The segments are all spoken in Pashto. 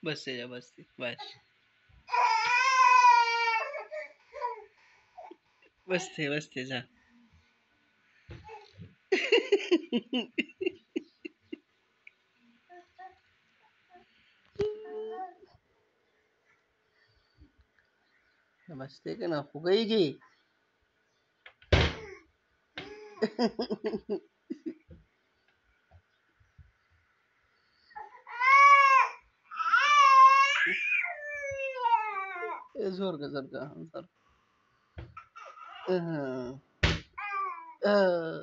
बसते जा बसते बस बसते बसते जा बसते का ना फुगईगी जोर का जोर का जोर अह, अह,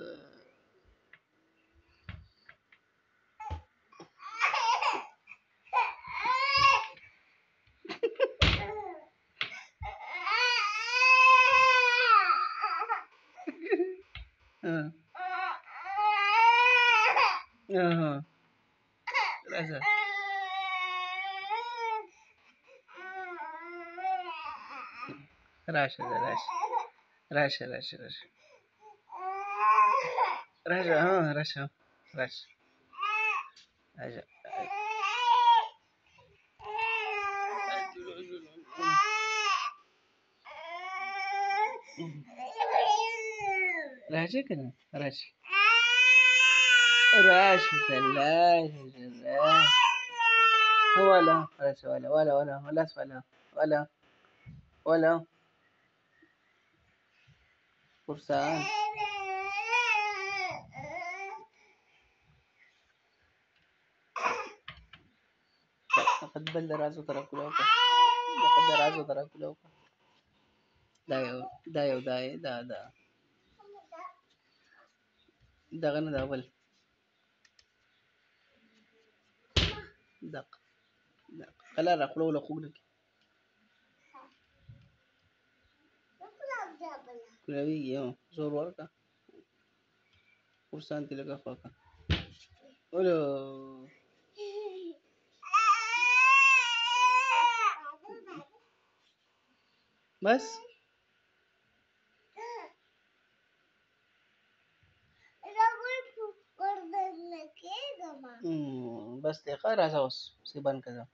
अह, अह, राजा राशा राशा राशा राशा राजा हाँ राशा राशा राजा राजा का ना राजा राशा राशा ولا ولا فرسان لقد بل رازو تراكلوكا لقد رازو تراكلوكا دايو دا غنى دا بل دق خلا راكلو لقولك كلاوي يوم زور ورقة فرسان تلقى فوقا ولو بس بس دقيقة رازا وس سيبان كذا